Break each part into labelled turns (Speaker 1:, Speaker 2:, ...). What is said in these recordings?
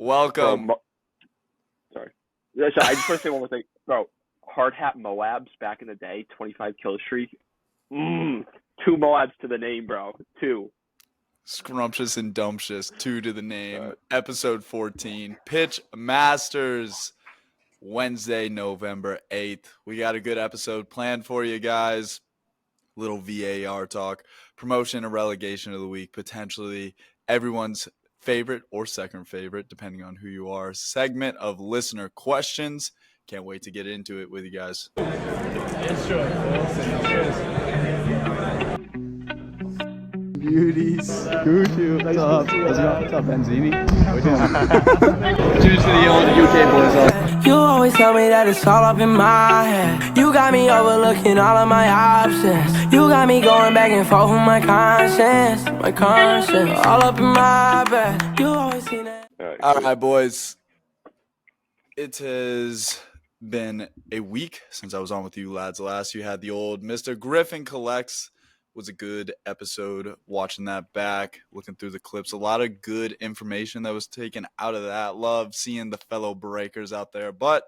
Speaker 1: Bro,
Speaker 2: Welcome.
Speaker 1: sorry. Yeah, so I just want to say one more thing. Bro, hard hat Moabs back in the day, 25 kill streak. Two Moabs to the name, bro. Two.
Speaker 2: Scrumptious and Dumptious, 2 to the
Speaker 1: Uh,
Speaker 2: name. Episode 14. Pitch Masters. Wednesday, November 8th. We got a good episode planned for you guys. Little VAR talk. Promotion and relegation of the week. Potentially everyone's favorite or second favorite, depending on who you are. Segment of listener questions. Can't wait to get into it with you guys.
Speaker 3: Beauties. Gucci. What's up? What's up, Benzini? Cheers to the old UK boys.
Speaker 4: You always tell me that it's all up in my head. You got me overlooking all of my options. You got me going back and forth with my conscience. All up in my bed. You always seen that.
Speaker 2: All right, boys. It has been a week since I was on with you lads last. You had the old Mr. Griffin Collects. Was a good episode watching that back, looking through the clips. A lot of good information that was taken out of that. Love seeing the fellow breakers out there, but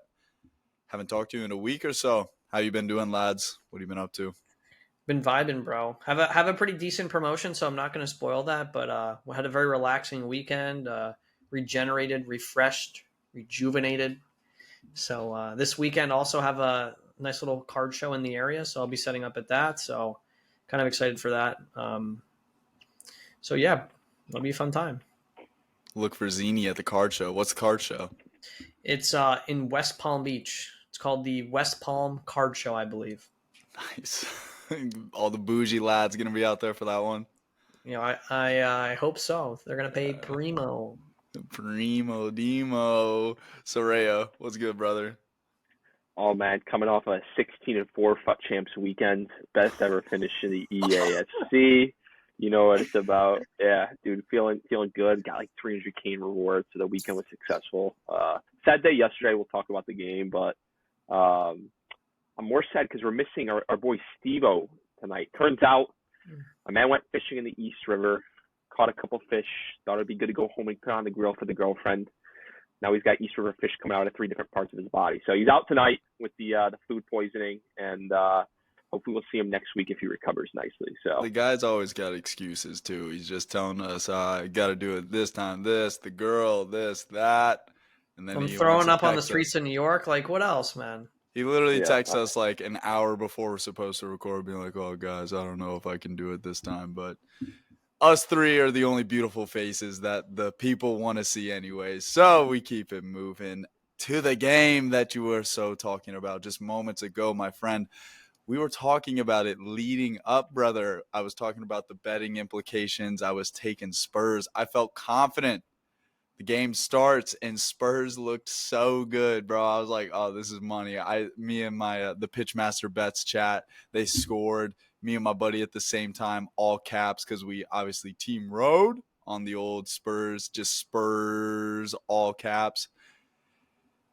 Speaker 2: haven't talked to you in a week or so. How you been doing, lads? What have you been up to?
Speaker 5: Been vibing, bro. Have a pretty decent promotion, so I'm not going to spoil that. But we had a very relaxing weekend. Regenerated, refreshed, rejuvenated. So this weekend also have a nice little card show in the area, so I'll be setting up at that. So kind of excited for that. So yeah, it'll be a fun time.
Speaker 2: Look for Zini at the card show. What's the card show?
Speaker 5: It's in West Palm Beach. It's called the West Palm Card Show, I believe.
Speaker 2: Nice. All the bougie lads going to be out there for that one.
Speaker 5: You know, I hope so. They're going to pay primo.
Speaker 2: Primo Demo. Serea'S, what's good, brother?
Speaker 1: Oh, man, coming off a 16-4 FUT Champs weekend. Best ever finish in the EASC. You know what it's about. Yeah, dude, feeling good. Got like 300K in rewards, so the weekend was successful. Sad day yesterday. We'll talk about the game, but I'm more sad because we're missing our boy Steve-O tonight. Turns out my man went fishing in the East River, caught a couple fish, thought it'd be good to go home and put on the grill for the girlfriend. Now he's got East River fish coming out of 3 different parts of his body. So he's out tonight with the food poisoning, and hopefully we'll see him next week if he recovers nicely. So
Speaker 2: the guy's always got excuses too. He's just telling us, I got to do it this time, this, the girl, this, that. And then
Speaker 5: I'm
Speaker 2: he
Speaker 5: throwing
Speaker 2: wants
Speaker 5: up on the
Speaker 2: text
Speaker 5: streets
Speaker 2: us.
Speaker 5: of New York. Like, what else, man?
Speaker 2: He literally
Speaker 1: Yeah.
Speaker 2: texts us like an hour before we're supposed to record, being like, oh, guys, I don't know if I can do it this time. But us three are the only beautiful faces that the people want to see anyways. So we keep it moving to the game that you were so talking about just moments ago, my friend. We were talking about it leading up, brother. I was talking about the betting implications. I was taking Spurs. I felt confident. The game starts and Spurs looked so good, bro. I was like, oh, this is money. Me and my the Pitchmaster Bets chat, they scored. Me and my buddy at the same time, all caps, because we obviously team rode on the old Spurs, just Spurs, all caps.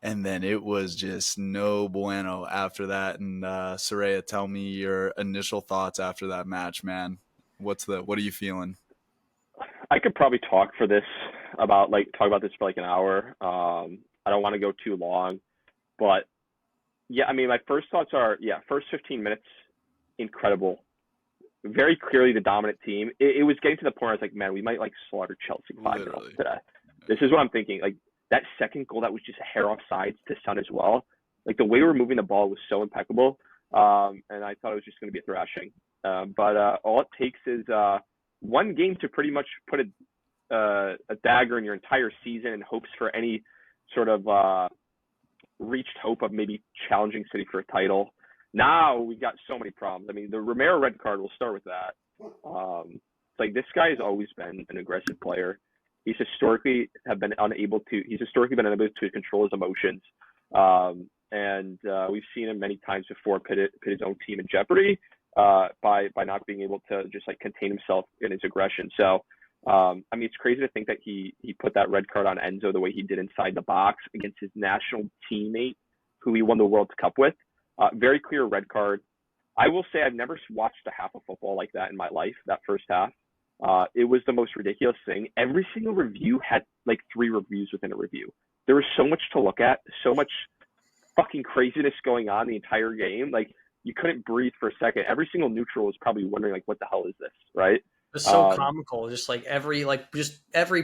Speaker 2: And then it was just no bueno after that. And Serea'S, tell me your initial thoughts after that match, man. What are you feeling?
Speaker 1: I could probably talk about this for like an hour. I don't want to go too long, but yeah, I mean, my first thoughts are, first 15 minutes, incredible. Very clearly the dominant team. It was getting to the point where I was like, man, we might like slaughter Chelsea 5-0 today. This is what I'm thinking. Like that second goal that was just a hair off sides to Son as well. Like the way we were moving the ball was so impeccable. And I thought it was just going to be a thrashing. But all it takes is one game to pretty much put a dagger in your entire season in hopes for any sort of reached hope of maybe challenging City for a title. Now we got so many problems. I mean, the Romero red card, we'll start with that. It's like this guy has always been an aggressive player. He's historically been unable to control his emotions. And we've seen him many times before put his own team in jeopardy by not being able to just like contain himself in his aggression. So, I mean, it's crazy to think that he put that red card on Enzo the way he did inside the box against his national teammate who he won the World Cup with. Very clear red card. I will say I've never watched a half of football like that in my life, that first half. It was the most ridiculous thing. Every single review had like 3 reviews within a review. There was so much to look at, so much fucking craziness going on the entire game. Like you couldn't breathe for a second. Every single neutral was probably wondering like, what the hell is this, right?
Speaker 5: It's so comical. Just like every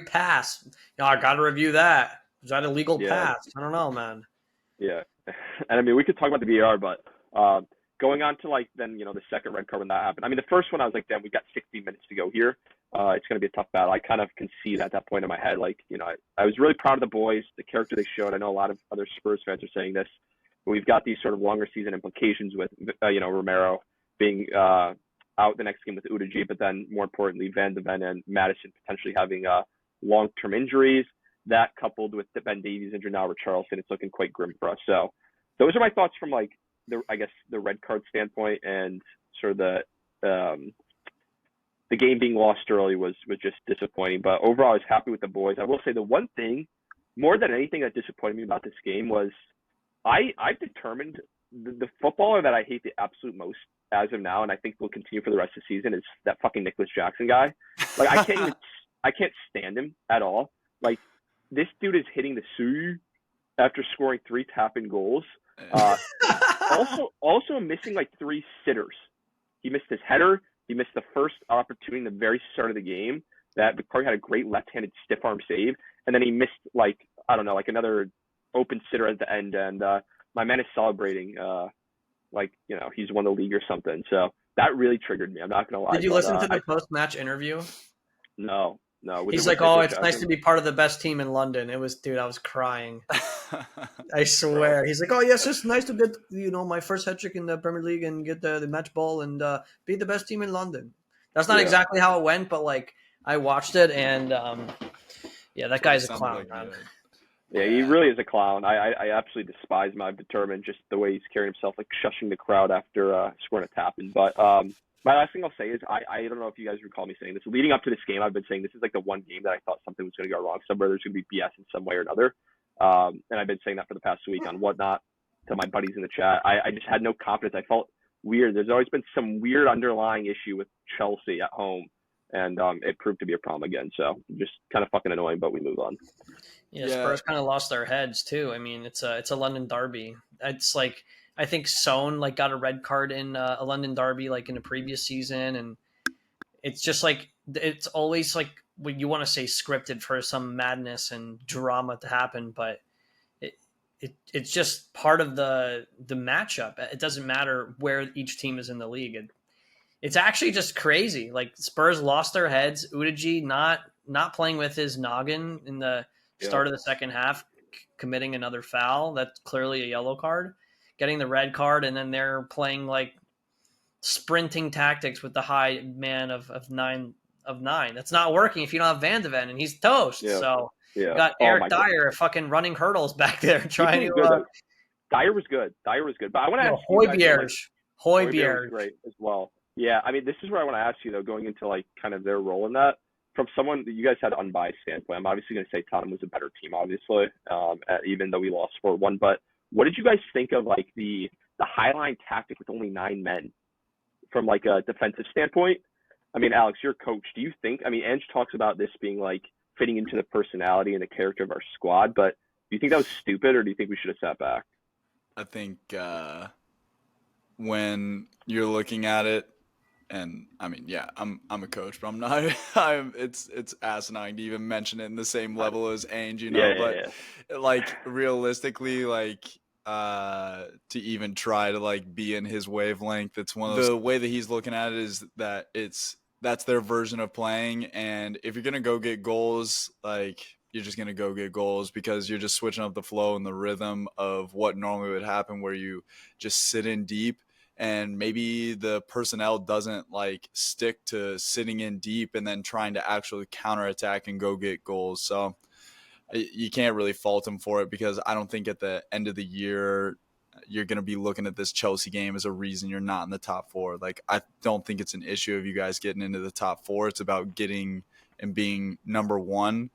Speaker 5: pass. I got to review that. Was that a legal pass? I don't know, man.
Speaker 1: Yeah, and I mean we could talk about the VAR, but going on to like then the second red card when that happened. I mean the first one I was like, damn, we got 60 minutes to go here. It's going to be a tough battle. I kind of concede at that point in my head, like I was really proud of the boys, the character they showed. I know a lot of other Spurs fans are saying this, but we've got these sort of longer season implications with Romero being out the next game with Udogie, but then more importantly Van de Ven and Madison potentially having long-term injuries. That coupled with the Ben Davies injury now with Charleston, it's looking quite grim for us. So those are my thoughts from like the red card standpoint, and sort of the game being lost early was just disappointing. But overall, I was happy with the boys. I will say the one thing more than anything that disappointed me about this game was I've determined the footballer that I hate the absolute most as of now, and I think will continue for the rest of the season, is that fucking Nicolas Jackson guy. Like I can't stand him at all. Like this dude is hitting the Sioux after scoring 3 tap-in goals. Also missing like 3 sitters. He missed his header. He missed the first opportunity in the very start of the game that Victoria had a great left-handed stiff arm save, and then he missed like another open sitter at the end. And my man is celebrating he's won the league or something. So that really triggered me. I'm not gonna lie.
Speaker 5: Did you listen to the post-match interview?
Speaker 1: No.
Speaker 5: He's like, "Oh, it's nice to be part of the best team in London." It was, dude, I was crying. I swear. He's like, "Oh, yes, it's nice to get my first hat trick in the Premier League and get the match ball and be the best team in London." That's not exactly how it went, but like I watched it and that guy's a clown, man.
Speaker 1: Yeah, he really is a clown. I absolutely despise him. I've determined just the way he's carrying himself, like shushing the crowd after scoring a tap-in. But my last thing I'll say is I don't know if you guys recall me saying this. Leading up to this game, I've been saying this is like the one game that I thought something was going to go wrong somewhere. There's going to be BS in some way or another. And I've been saying that for the past week on Whatnot to my buddies in the chat. I just had no confidence. I felt weird. There's always been some weird underlying issue with Chelsea at home. And it proved to be a problem again. So just kind of fucking annoying, but we move on.
Speaker 5: Yeah, Spurs kind of lost their heads too. I mean, it's a London derby. It's like I think Son got a red card in a London derby in the previous season, and it's just like it's always like when you want to say scripted for some madness and drama to happen, but it's just part of the matchup. It doesn't matter where each team is in the league. It's actually just crazy. Like Spurs lost their heads. Udogie not playing with his noggin in the start of the second half, committing another foul. That's clearly a yellow card. Getting the red card, and then they're playing like sprinting tactics with the high man of nine. That's not working if you don't have Van de Ven, and he's toast.
Speaker 1: Yeah.
Speaker 5: So you got Eric Dyer fucking running hurdles back there trying to.
Speaker 1: Dyer was good. But I want to ask
Speaker 5: Højbjerg
Speaker 1: was great as well. Yeah, I mean, this is where I want to ask you, though, going into, like, kind of their role in that. From someone that you guys had unbiased standpoint, I'm obviously going to say Tottenham was a better team, obviously, even though we lost 4-1. But what did you guys think of, like, the high-line tactic with only 9 men from, like, a defensive standpoint? I mean, Alex, you're a coach. Do you think – I mean, Ange talks about this being, like, fitting into the personality and the character of our squad. But do you think that was stupid, or do you think we should have sat back?
Speaker 2: I think when you're looking at it, and I mean, yeah, I'm a coach, but I'm not. It's asinine to even mention it in the same level as Ainge, you know. Like realistically, like to even try to like be in his wavelength, it's one of those. The way that he's looking at it is that that's their version of playing, and if you're gonna go get goals, like you're just gonna go get goals because you're just switching up the flow and the rhythm of what normally would happen, where you just sit in deep. And maybe the personnel doesn't like stick to sitting in deep and then trying to actually counterattack and go get goals. So you can't really fault him for it, because I don't think at the end of the year you're going to be looking at this Chelsea game as a reason you're not in the top 4. Like, I don't think it's an issue of you guys getting into the top 4. It's about getting and being number 1.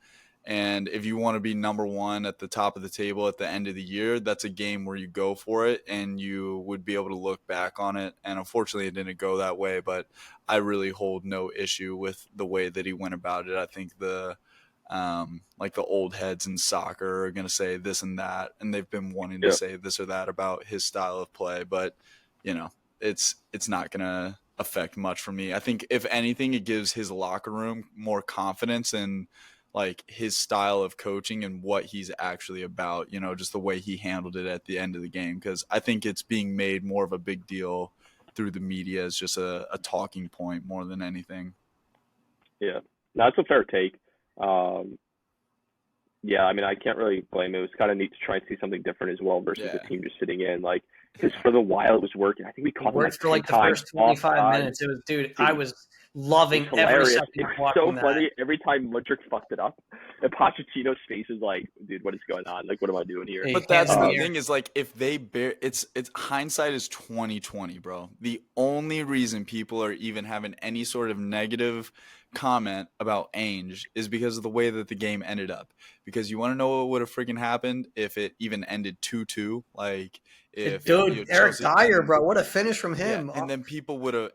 Speaker 2: And if you want to be number one at the top of the table at the end of the year, that's a game where you go for it and you would be able to look back on it. And unfortunately, it didn't go that way, but I really hold no issue with the way that he went about it. I think the old heads in soccer are going to say this and that, and they've been wanting to say this or that about his style of play, but it's not going to affect much for me. I think if anything, it gives his locker room more confidence in like his style of coaching and what he's actually about, just the way he handled it at the end of the game. Cause I think it's being made more of a big deal through the media as just a talking point more than anything.
Speaker 1: Yeah, that's a fair take. Yeah, I mean, I can't really blame it. It was kind of neat to try and see something different as well versus the team just sitting in. Like, because for the while it was working. I think we caught
Speaker 5: worked for like the first 25 minutes. It was, dude, I was loving every second watching
Speaker 1: so funny every time Mudryk fucked it up. And Pochettino's face is like, dude, what is going on? Like, what am I doing here?
Speaker 2: But that's the thing is like if they it's hindsight is 2020, bro. The only reason people are even having any sort of negative comment about Ainge is because of the way that the game ended up. Because you want to know what would have freaking happened if it even ended 2-2, like if
Speaker 5: Eric Dyer, bro, what a finish from him.
Speaker 2: And then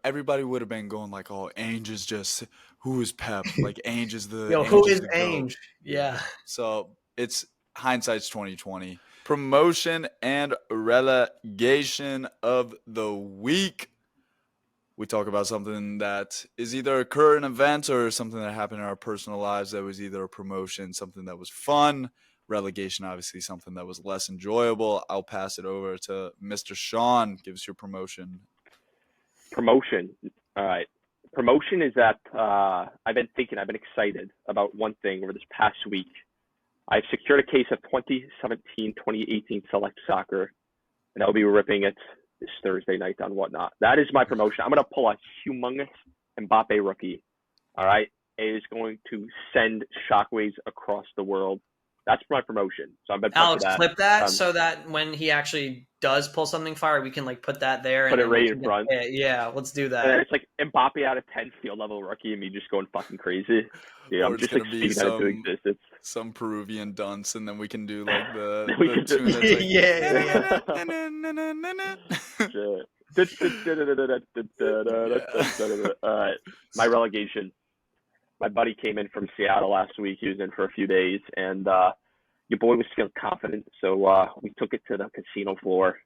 Speaker 2: everybody would have been going like, oh, Ainge is just who is Pep? Like Ainge is the
Speaker 5: who is Ainge? Yeah.
Speaker 2: So it's hindsight's 2020. Promotion and relegation of the week. We talk about something that is either a current event or something that happened in our personal lives that was either a promotion, something that was fun. Relegation, obviously, something that was less enjoyable. I'll pass it over to Mr. Sean. Give us your promotion.
Speaker 1: Promotion. All right. Promotion is that I've been excited about one thing over this past week. I've secured a case of 2017-2018 Select Soccer, and I'll be ripping it this Thursday night on Whatnot. That is my promotion. I'm going to pull a humongous Mbappe rookie. All right. It is going to send shockwaves across the world. That's my promotion. So I've been
Speaker 5: Alex, clip that so that when he actually does pull something fire, we can like put that there.
Speaker 1: Put it right in front.
Speaker 5: Yeah, let's do that.
Speaker 1: And it's like Mbappe out of 10 field level rookie and me just going fucking crazy. Yeah, I'm just like speaking that into existence.
Speaker 2: Some Peruvian dunce, and then we can do like the
Speaker 1: tune that's like All right, my relegation. My buddy came in from Seattle last week. He was in for a few days, and your boy was feeling confident. So we took it to the casino floor,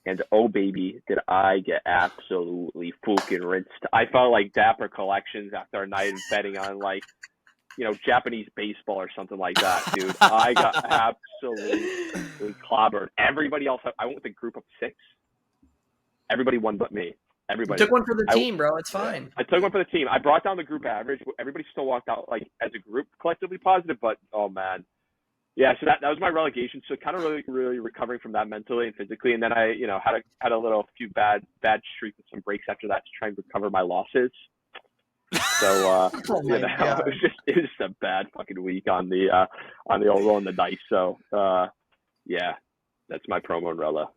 Speaker 1: and oh, baby, did I get absolutely fucking rinsed. I felt like Dapper collections after a night of betting on, like, Japanese baseball or something like that, dude. I got absolutely clobbered. Everybody else, I went with a group of 6. Everybody won but me. Everybody.
Speaker 5: You took one for the team, bro. It's fine.
Speaker 1: I took one for the team. I brought down the group average. Everybody still walked out like as a group collectively positive, but oh man. Yeah, so that was my relegation. So kind of really recovering from that mentally and physically. And then I, had a few bad streak with some breaks after that to try and recover my losses. So it was just a bad fucking week on the old rolling the dice. So yeah, that's my promo and rela.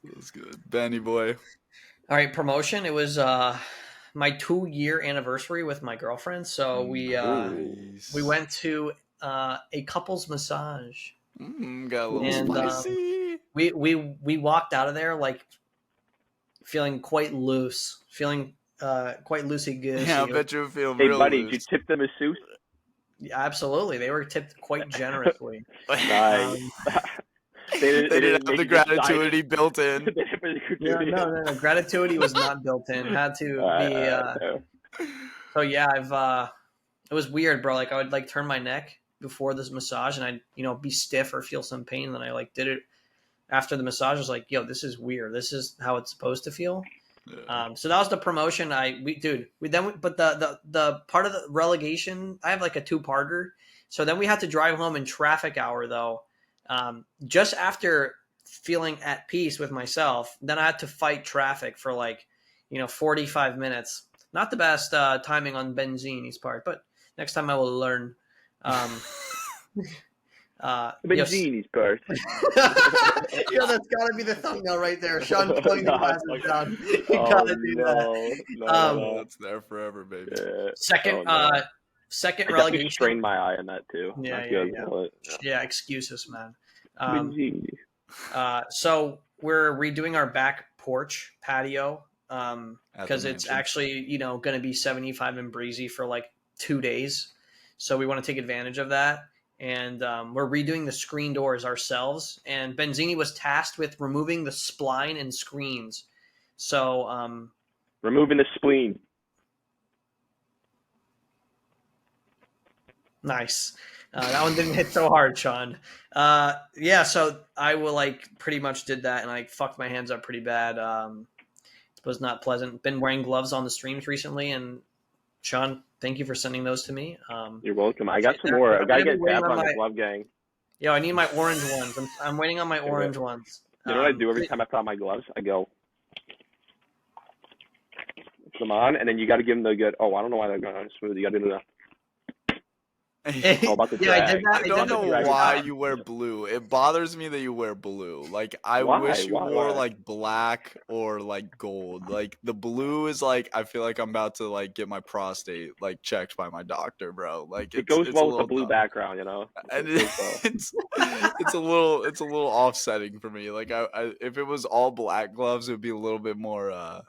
Speaker 2: That's good. Benny boy.
Speaker 5: All right, promotion. It was my 2-year anniversary with my girlfriend. So we went to a couples massage.
Speaker 2: Got a little spicy.
Speaker 5: We walked out of there like feeling quite loose, feeling quite loosey-goosey.
Speaker 2: Yeah, I bet you feel
Speaker 1: Hey,
Speaker 2: real
Speaker 1: buddy,
Speaker 2: loose.
Speaker 1: did you tip the masseuse?
Speaker 5: Yeah, absolutely. They were tipped quite generously.
Speaker 1: Nice.
Speaker 2: They didn't have the gratuity built in.
Speaker 5: No. Gratuity was not built in. Had to be. So yeah, it was weird, bro. Like I would like turn my neck before this massage, and I'd be stiff or feel some pain. Then I like did it after the massage. I was like, yo, this is weird. This is how it's supposed to feel. Yeah. So that was the promotion. But the part of the relegation, I have like a 2-parter. So then we had to drive home in traffic hour though. Just after feeling at peace with myself, then I had to fight traffic for 45 minutes. Not the best timing on Benzini's part, but next time I will learn.
Speaker 1: Benzini's part.
Speaker 5: That's got to be the thumbnail right there. Sean pulling the glasses down. You got to do that.
Speaker 2: No, that's there forever, baby.
Speaker 5: Second second
Speaker 1: I definitely
Speaker 5: relegation.
Speaker 1: strained my eye on that too.
Speaker 5: Yeah,
Speaker 1: Not
Speaker 5: yeah,
Speaker 1: good,
Speaker 5: yeah.
Speaker 1: but,
Speaker 5: Yeah, excuses, man.
Speaker 1: Benzini.
Speaker 5: So we're redoing our back porch patio
Speaker 2: At
Speaker 5: because
Speaker 2: the
Speaker 5: it's
Speaker 2: mansion.
Speaker 5: actually going to be 75 and breezy for like 2 days. So we want to take advantage of that. And we're redoing the screen doors ourselves. And Benzini was tasked with removing the spline and screens. So
Speaker 1: Removing the spleen.
Speaker 5: nice. That one didn't hit so hard, Sean. Yeah, so I will pretty much did that and I fucked my hands up pretty bad. It was not pleasant. Been wearing gloves on the streams recently, and Sean, thank you for sending those to me.
Speaker 1: You're welcome. I got some more. I gotta get Dapper on the glove gang.
Speaker 5: Yo, I need my orange ones. I'm waiting on my orange ones.
Speaker 1: You know what I do every time I put on my gloves? I go, put them on, and then you got to give them the good. Oh, I don't know why they're going on smooth. You got to do the.
Speaker 5: Yeah,
Speaker 1: about the
Speaker 5: I
Speaker 1: drag.
Speaker 5: did that.
Speaker 2: I don't know
Speaker 1: drag.
Speaker 2: why you wear blue. It bothers me that you wear blue. Like I
Speaker 1: Why?
Speaker 2: wish you
Speaker 1: Why?
Speaker 2: wore
Speaker 1: Why?
Speaker 2: like black or like gold. Like the blue is like I feel like I'm about to like get my prostate like checked by my doctor, bro. Like
Speaker 1: It goes
Speaker 2: it's
Speaker 1: well
Speaker 2: a
Speaker 1: with the
Speaker 2: little
Speaker 1: blue
Speaker 2: dumb.
Speaker 1: background, you know.
Speaker 2: And
Speaker 1: It goes well.
Speaker 2: it's a little offsetting for me. Like I if it was all black gloves, it would be a little bit more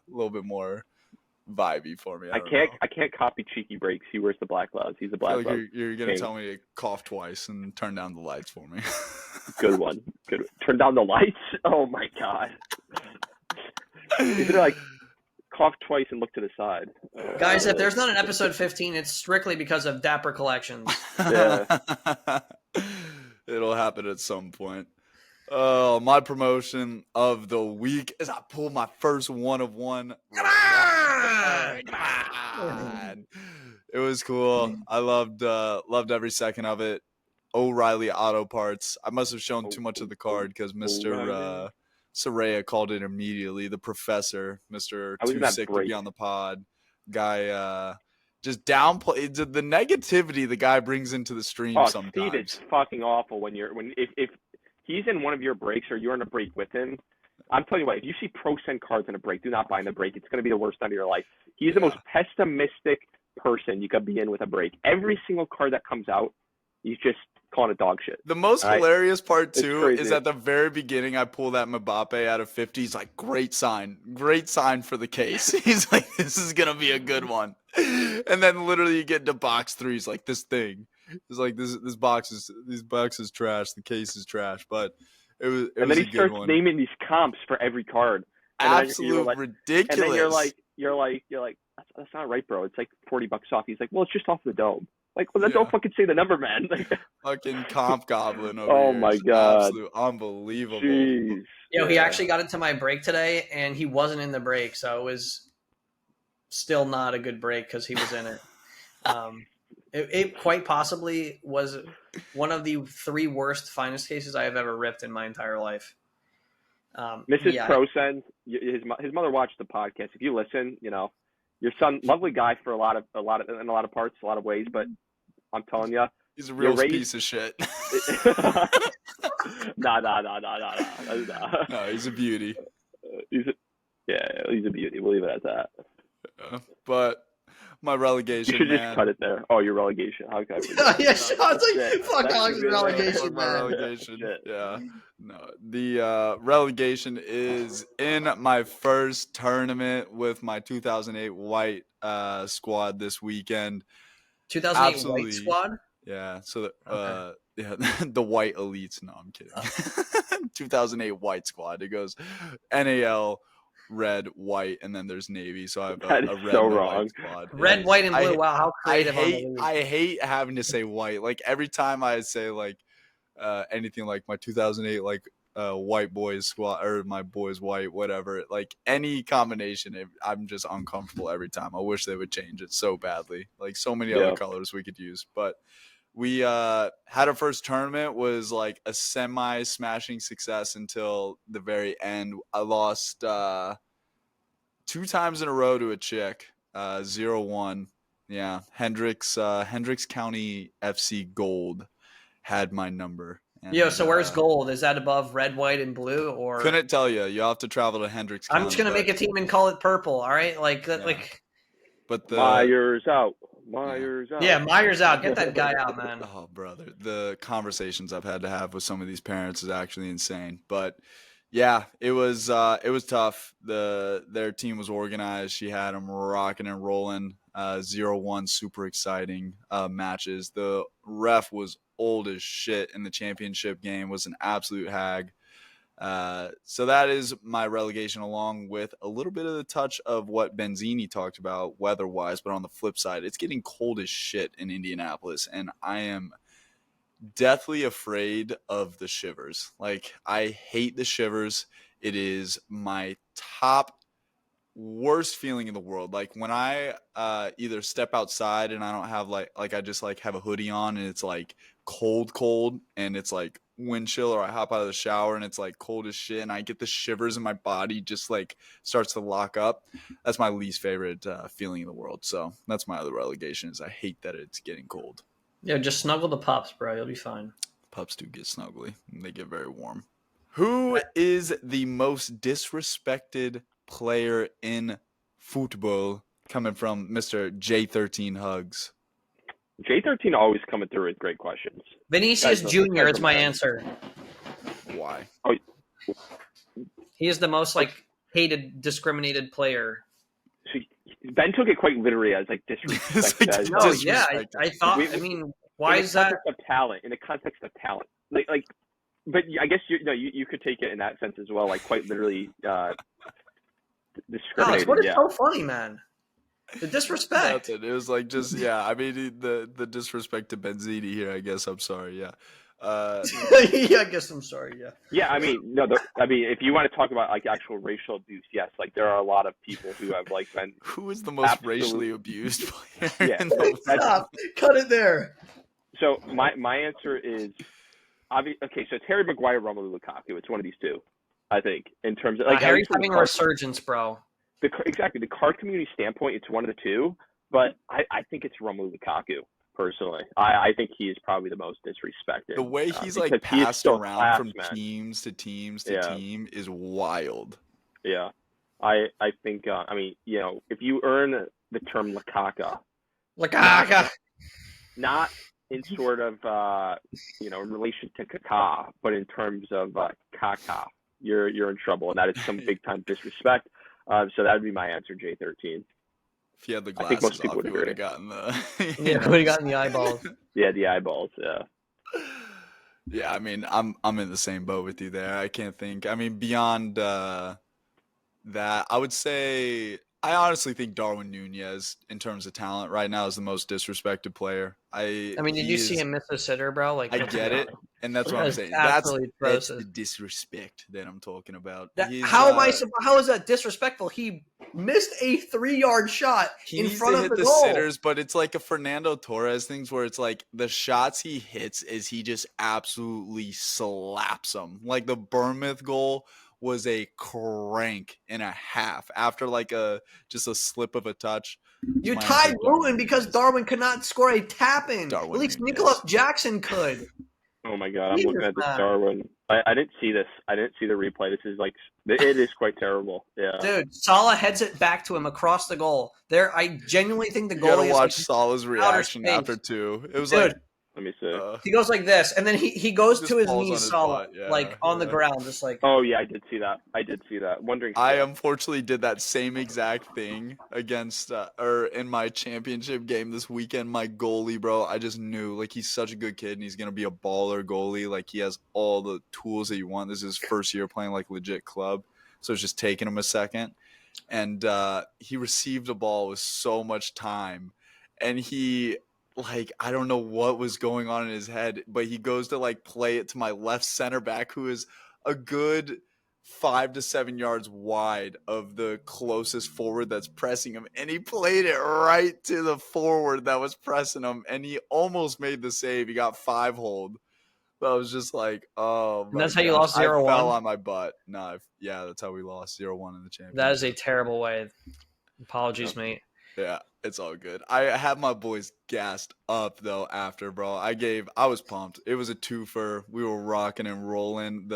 Speaker 2: vibey for me. I
Speaker 1: can't copy Cheeky Breaks. He wears the black gloves. He's a
Speaker 2: feel
Speaker 1: black
Speaker 2: like
Speaker 1: glove.
Speaker 2: you're gonna
Speaker 1: king.
Speaker 2: tell me to cough twice and turn down the lights for me.
Speaker 1: Good one. Good. Turn down the lights. Oh my god. He's gonna like cough twice and look to the side.
Speaker 5: Guys, if there's not an episode 15, it's strictly because of Dapper Collections.
Speaker 1: Yeah.
Speaker 2: It'll happen at some point. Oh, my promotion of the week is I pulled my first 1 of 1. Come on! It was cool. I loved every second of it. O'Reilly Auto Parts. I must have shown too much of the card because Mr. Serea called it immediately. The professor, Mr. Too Sick to be on the pod. Guy just downplay the negativity the guy brings into the stream sometimes.
Speaker 1: Steve is fucking awful if he's in one of your breaks or you're in a break with him. I'm telling you what, if you see pro send cards in a break, do not buy in the break. It's going to be the worst night of your life. He's the most pessimistic person you could be in with a break. Every single card that comes out, he's just calling it dog shit.
Speaker 2: The most hilarious part too
Speaker 1: is
Speaker 2: at the very beginning. I pull that Mbappe out of 50. He's like, great sign for the case. He's like, this is gonna be a good one. And then literally you get into box 3. He's like, this thing. It's like this box is trash. The case is trash, but it was.
Speaker 1: And then he starts naming these comps for every card.
Speaker 2: Absolute ridiculous.
Speaker 1: And then you're like, that's not right, bro. It's like $40 off. He's like, well, it's just off the dome. Like, well, don't fucking say the number, man.
Speaker 2: Fucking comp goblin over
Speaker 1: Oh
Speaker 2: here.
Speaker 1: my god,
Speaker 2: absolute unbelievable.
Speaker 1: Jeez.
Speaker 5: Yo, he actually got into my break today, and he wasn't in the break, so it was still not a good break because he was in it. It quite possibly was one of the 3 worst finest cases I have ever ripped in my entire life.
Speaker 1: Mrs. Prosen, his mother watched the podcast. If you listen, you know your son, lovely guy for in a lot of parts, a lot of ways, but I'm telling you,
Speaker 2: he's a real piece of shit.
Speaker 1: Nah.
Speaker 2: No, he's a beauty.
Speaker 1: He's a beauty. We'll leave it at that.
Speaker 2: But my relegation,
Speaker 1: you should just cut it there. Oh, your relegation. Okay.
Speaker 5: Yeah, Sean's like, fuck Alex's relegation, man.
Speaker 2: Relegation. Yeah. No, the relegation is in my first tournament with my 2008 white squad this weekend.
Speaker 5: 2008 white squad?
Speaker 2: Yeah. So the white elites. No, I'm kidding. 2008 white squad. It goes NAL, red, white, and then there's navy. So I have a red and white squad.
Speaker 5: Red, white, and blue. Wow, how creative!
Speaker 2: I hate having to say white. Like every time I say like anything like my 2008 like white boys squad or my boys white, whatever. Like any combination, I'm just uncomfortable every time. I wish they would change it so badly. Like so many other colors we could use, but. We had our first tournament, was like a semi-smashing success until the very end. I lost 2 times in a row to a chick, 0-1. Yeah, Hendricks County FC Gold had my number. And,
Speaker 5: so where's gold? Is that above red, white, and blue? Or
Speaker 2: couldn't tell you. You'll have to travel to Hendricks County.
Speaker 5: I'm just gonna make a team and call it purple. All right, But
Speaker 1: Myers out. Myers out.
Speaker 5: Yeah, Myers out. Get that guy out, man.
Speaker 2: Oh, brother. The conversations I've had to have with some of these parents is actually insane. But yeah, it was tough. Their team was organized. She had them rocking and rolling. 0-1, super exciting matches. The ref was old as shit in the championship game, was an absolute hag. So that is my relegation, along with a little bit of the touch of what Benzini talked about weather-wise. But on the flip side, it's getting cold as shit in Indianapolis, and I am deathly afraid of the shivers. Like, I hate the shivers. It is my top worst feeling in the world. Like, when I either step outside and I don't have like I just like have a hoodie on and it's like cold and it's like wind chill, or I hop out of the shower and it's like cold as shit and I get the shivers and my body just like starts to lock up. That's my least favorite feeling in the world. So that's my other relegation, is I hate that it's getting cold.
Speaker 5: Yeah, just snuggle the pups, bro. You'll be fine.
Speaker 2: Pups do get snuggly. They get very warm. Who is the most disrespected player in football? Coming from Mr. J13 Hugs.
Speaker 1: J13 always coming through with great questions.
Speaker 5: Vinicius
Speaker 1: Guys,
Speaker 5: Jr. is my
Speaker 1: guys.
Speaker 5: answer.
Speaker 2: Why?
Speaker 5: He is the most hated, discriminated player.
Speaker 1: Ben took it quite literally as like disrespect.
Speaker 2: It's like
Speaker 5: No, yeah, I thought. I mean, why is that?
Speaker 1: In the context of talent, like, but I guess you could take it in that sense as well, like quite literally discriminated.
Speaker 5: Alex, what is so funny, man? The disrespect.
Speaker 2: Nothing. It was like just I mean the disrespect to Benzini here. I guess I'm sorry. Yeah.
Speaker 5: Yeah, I guess I'm sorry. Yeah.
Speaker 1: Yeah, I mean, no. If you want to talk about like actual racial abuse, yes, like there are a lot of people who have like been.
Speaker 2: Who is the most racially abused player?
Speaker 1: Yeah,
Speaker 5: stop. Cut it there.
Speaker 1: So my answer is okay. So it's Harry Maguire, Romelu Lukaku. It's one of these two, I think, in terms of like
Speaker 5: Harry's having a resurgence, bro.
Speaker 1: Exactly, the card community standpoint, it's one of the two, but I think it's Romelu Lukaku. Personally, I think he is probably the most disrespected.
Speaker 2: The way he's like passed around from teams to teams to team is wild.
Speaker 1: Yeah, I think I mean, if you earn the term Lukaku, not in sort of in relation to Kaká, but in terms of Kaká, you're in trouble, and that is some big time disrespect. So that would be my answer, J13.
Speaker 2: If you had the glasses
Speaker 1: I think most people
Speaker 2: off, you would have gotten the
Speaker 5: would have gotten the eyeballs.
Speaker 1: Yeah, the eyeballs. Yeah.
Speaker 2: Yeah, I mean, I'm in the same boat with you there. I can't think. I mean, beyond that, I would say I honestly think Darwin Nunez, in terms of talent, right now is the most disrespected player. I
Speaker 5: mean, did you see him miss a sitter, bro? Like,
Speaker 2: I get it, and that's what I'm saying. That's the disrespect that I'm talking about.
Speaker 5: How is that disrespectful? He missed a 3-yard shot in front of the goal.
Speaker 2: Sitters, but it's like a Fernando Torres things where it's like the shots he hits is he just absolutely slaps them. Like the Bournemouth goal was a crank and a half after like just a slip of a touch.
Speaker 5: You tied Luton because Darwin could not score a tap-in. At least Nicolas Jackson could.
Speaker 1: Oh my God, I'm looking at this Darwin. I didn't see this. I didn't see the replay. This is it is quite terrible. Yeah.
Speaker 5: Dude, Salah heads it back to him across the goal. I genuinely think the goalie
Speaker 2: You gotta watch Salah's reaction after two. It was like,
Speaker 1: let me see.
Speaker 5: He goes like this, and then he goes to his knees, Salah, on the ground, just like.
Speaker 1: Oh yeah, I did see that. Wondering.
Speaker 2: I unfortunately did that same exact thing against in my championship game this weekend. My goalie, bro, I just knew like he's such a good kid and he's gonna be a baller goalie. Like he has all the tools that you want. This is his first year playing like legit club, so it's just taking him a second. And he received a ball with so much time, and he. Like, I don't know what was going on in his head, but he goes to like play it to my left center back, who is a good 5 to 7 yards wide of the closest forward that's pressing him. And he played it right to the forward that was pressing him. And he almost made the save. He got 5 hold. But I was just like, oh, my
Speaker 5: And that's how
Speaker 2: gosh.
Speaker 5: you lost 0-1?
Speaker 2: I fell on my butt. No, that's how we lost 0-1 in the championship.
Speaker 5: That is a terrible way. Apologies, mate.
Speaker 2: Yeah, it's all good. I had my boys gassed up though after, bro. I was pumped. It was a twofer. We were rocking and rolling.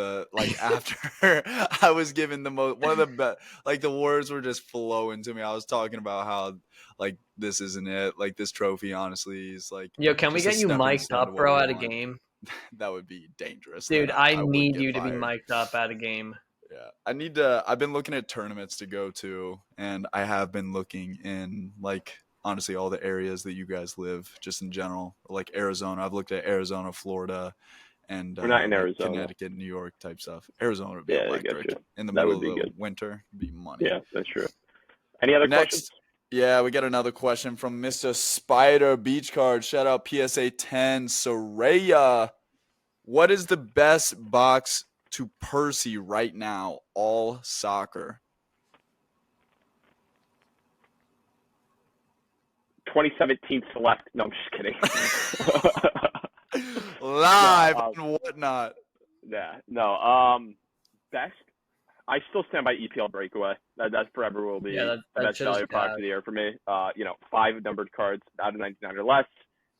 Speaker 2: After I was giving one of the best, like the words were just flowing to me. I was talking about how like this isn't it. Like this trophy, honestly, is like
Speaker 5: Yo, can we
Speaker 2: just a
Speaker 5: get you
Speaker 2: stepping
Speaker 5: mic'd
Speaker 2: stone to
Speaker 5: up,
Speaker 2: what
Speaker 5: bro,
Speaker 2: we
Speaker 5: at a
Speaker 2: want.
Speaker 5: game?
Speaker 2: That would be dangerous.
Speaker 5: Dude,
Speaker 2: Then
Speaker 5: I
Speaker 2: would
Speaker 5: need
Speaker 2: get
Speaker 5: you to be
Speaker 2: fired.
Speaker 5: mic'd up at a game.
Speaker 2: Yeah, I've been looking at tournaments to go to, and I have been looking in like honestly all the areas that you guys live, just in general, like Arizona. I've looked at Arizona, Florida, and
Speaker 1: We're not in
Speaker 2: like
Speaker 1: Arizona.
Speaker 2: Connecticut, New York type stuff. Arizona would be
Speaker 1: Yeah, I get
Speaker 2: electric.
Speaker 1: you.
Speaker 2: In the
Speaker 1: That
Speaker 2: middle
Speaker 1: would
Speaker 2: of
Speaker 1: be
Speaker 2: the
Speaker 1: good.
Speaker 2: winter, it'd be money.
Speaker 1: Yeah, that's true. Any other questions?
Speaker 2: Yeah, we got another question from Mr. Spider Beach Card. Shout out PSA 10 Sere'a. What is the best box to Percy right now? All soccer.
Speaker 1: 2017 Select. No, I'm just kidding.
Speaker 2: Live
Speaker 1: No,
Speaker 2: and whatnot.
Speaker 1: Yeah, no. Best. I still stand by EPL Breakaway. That forever will be
Speaker 5: Yeah,
Speaker 1: the best value product of the year for me. 5 numbered cards out of 99 or less,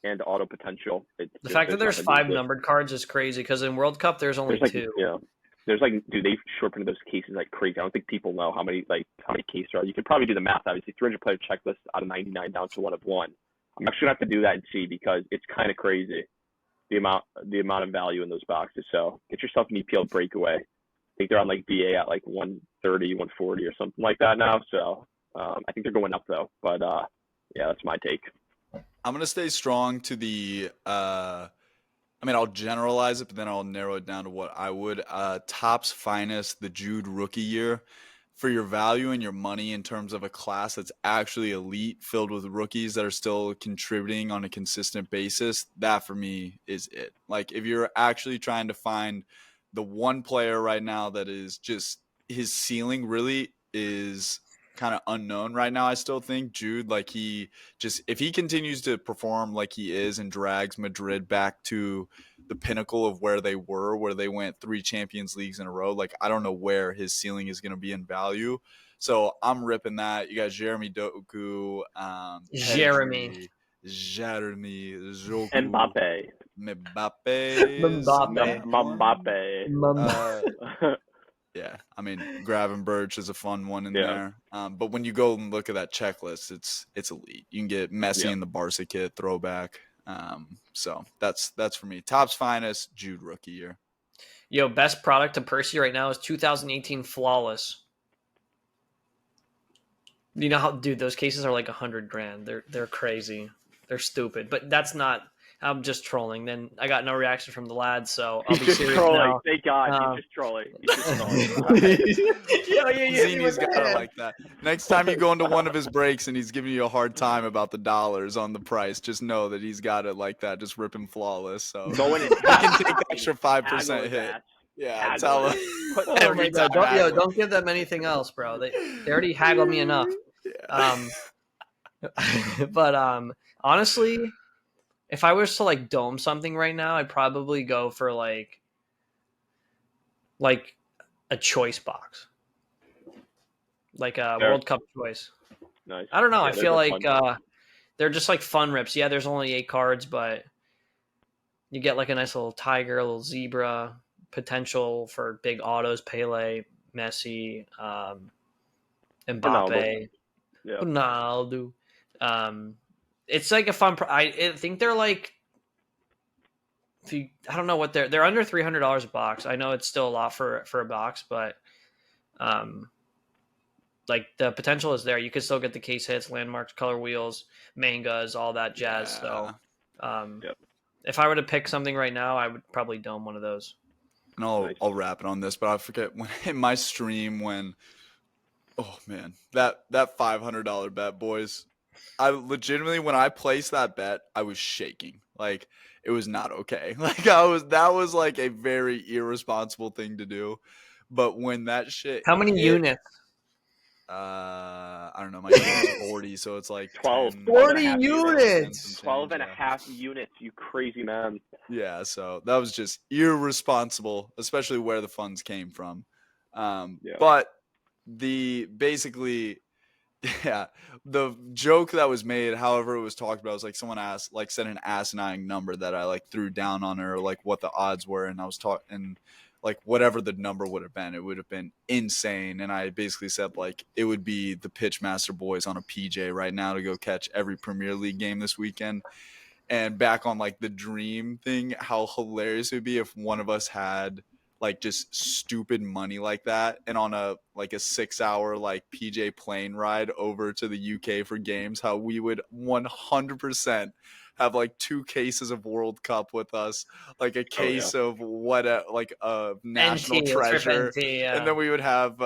Speaker 1: and auto potential.
Speaker 5: The fact that there's 5 numbered cards is crazy because in World Cup there's only 2.
Speaker 1: Yeah. There's dude, they shortened those cases like crazy. I don't think people know how many cases are. You can probably do the math. Obviously, 300 player checklist out of 99 down to 1 of 1. I'm actually gonna have to do that and see because it's kind of crazy the amount of value in those boxes. So get yourself an EPL Breakaway. I think they're on BA at 130, 140 or something like that now. So I think they're going up though. But yeah, that's my take.
Speaker 2: I'm gonna stay strong to the. I'll generalize it, but then I'll narrow it down to what I would. Topps Finest, the Jude rookie year, for your value and your money in terms of a class that's actually elite, filled with rookies that are still contributing on a consistent basis. That for me is it. Like if you're actually trying to find the one player right now that is just his ceiling really is kind of unknown right now. I still think Jude, if he continues to perform like he is and drags Madrid back to the pinnacle of where they went 3 Champions Leagues in a row, I don't know where his ceiling is going to be in value. So I'm ripping that. You got Jeremy Doku,
Speaker 5: Jeremy,
Speaker 2: Zoku,
Speaker 1: Mbappe.
Speaker 2: Yeah, Gravenberch is a fun one in there. But when you go and look at that checklist, it's elite. You can get Messi in the Barca kit throwback. So that's for me. Topps Finest, Jude rookie year.
Speaker 5: Yo, best product to Percy right now is 2018 Flawless. You know how, dude, those cases are $100,000. They're crazy. They're stupid. But that's not. I'm just trolling. Then I got no reaction from the lads, so I'll be serious
Speaker 1: trolling.
Speaker 5: now.
Speaker 1: Thank God, he's just trolling.
Speaker 2: Zini's got it like that. Next time you go into one of his breaks and he's giving you a hard time about the dollars on the price, just know that he's got it like that, just ripping flawless. So
Speaker 1: going in,
Speaker 2: he can take the extra 5% hit. Yeah, tell him.
Speaker 5: Every time. Don't give them anything else, bro. They already haggled me enough.
Speaker 2: Yeah.
Speaker 5: But honestly, if I was to dome something right now, I'd probably go for a choice box, like a World Cup choice.
Speaker 1: Nice.
Speaker 5: I don't know.
Speaker 1: Yeah,
Speaker 5: I feel like they're just fun rips. Yeah, there's only 8 cards, but you get a nice little tiger, a little zebra, potential for big autos: Pele, Messi, Mbappe, Ronaldo. It's a fun. I think they're I don't know what they're under $300 a box. I know it's still a lot for a box, but the potential is there. You could still get the case hits, landmarks, color wheels, mangas, all that jazz.
Speaker 2: Yeah.
Speaker 5: So if I were to pick something right now, I would probably dome one of those.
Speaker 2: And I'll wrap it on this, but I forget when in my stream oh man, that $500 bet, boys. I legitimately, when I placed that bet, I was shaking. It was not okay. That was a very irresponsible thing to do. But when that shit
Speaker 5: How many units?
Speaker 2: I don't know. My unit is 40, so it's
Speaker 1: 12.
Speaker 5: 40 units.
Speaker 1: 12 and a half units, you crazy man.
Speaker 2: Yeah, so that was just irresponsible, especially where the funds came from. But the joke that was made, however it was talked about, was someone said an asinine number that I threw down on her, what the odds were, and I was talking, and like whatever the number would have been, it would have been insane. And I basically said like it would be the Pitchmaster boys on a PJ right now to go catch every Premier League game this weekend. And back on like the dream thing, how hilarious it would be if one of us had like just stupid money like that, and on a 6-hour like PJ plane ride over to the UK for games, how we would 100% have like 2 cases of World Cup with us, like a case of what a national
Speaker 5: NT, let's rip
Speaker 2: treasure,
Speaker 5: NT, yeah.
Speaker 2: and then we would have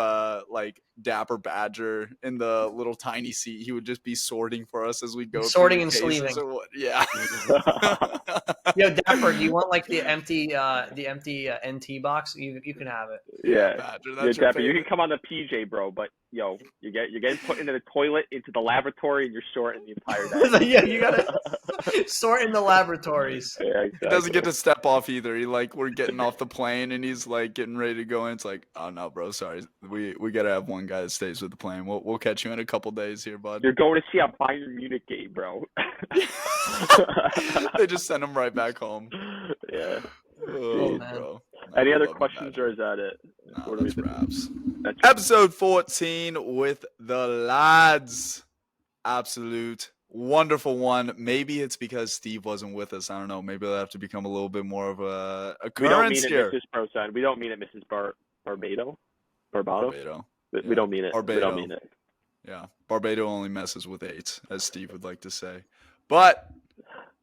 Speaker 2: like Dapper Badger in the little tiny seat. He would just be sorting for us as we go
Speaker 5: Sorting
Speaker 2: through
Speaker 5: and
Speaker 2: cases
Speaker 5: sleeving.
Speaker 2: or what. Yeah.
Speaker 5: Yo, Dapper, do you want like the empty NT box? You can have it.
Speaker 1: Yeah,
Speaker 2: Badger,
Speaker 1: yeah,
Speaker 2: that's your
Speaker 1: Dapper, you can
Speaker 2: favorite.
Speaker 1: come on the PJ, bro. But yo, you're getting put into the toilet, into the lavatory, and you're sorting the entire day.
Speaker 5: Yeah, you gotta sort in the laboratories.
Speaker 1: Yeah, exactly.
Speaker 2: He doesn't get to step off either. We're getting off the plane and he's like getting ready to go in. It's like, oh no, bro, sorry. We gotta have one guy that stays with the plane. We'll catch you in a couple days here, bud.
Speaker 1: You're going to see a Bayern Munich game, bro.
Speaker 2: They just send him right back home.
Speaker 1: Yeah.
Speaker 2: Oh,
Speaker 5: man.
Speaker 2: bro.
Speaker 1: Any
Speaker 2: I
Speaker 1: other
Speaker 2: love him,
Speaker 1: questions,
Speaker 2: Badger.
Speaker 1: or is that it?
Speaker 2: No,
Speaker 1: What do we
Speaker 2: that's
Speaker 1: do?
Speaker 2: wraps.
Speaker 1: That's
Speaker 2: Episode 14 with the lads. Absolute wonderful one. Maybe it's because Steve wasn't with us. I don't know. Maybe it'll have to become a little bit more of a
Speaker 1: we don't mean
Speaker 2: occurrence
Speaker 1: it,
Speaker 2: here.
Speaker 1: Mrs. Prosan. We don't mean it, Mrs. Barbado.
Speaker 2: Barbados.
Speaker 1: We don't mean it. We don't mean it.
Speaker 2: Yeah, Barbados only messes with 8, as Steve would like to say. But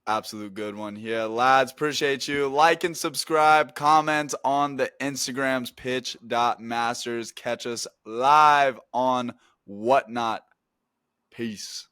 Speaker 2: absolute good one here, lads. Appreciate you. Like and subscribe. Comment on the Instagrams pitch.masters. Catch us live on Whatnot. Peace.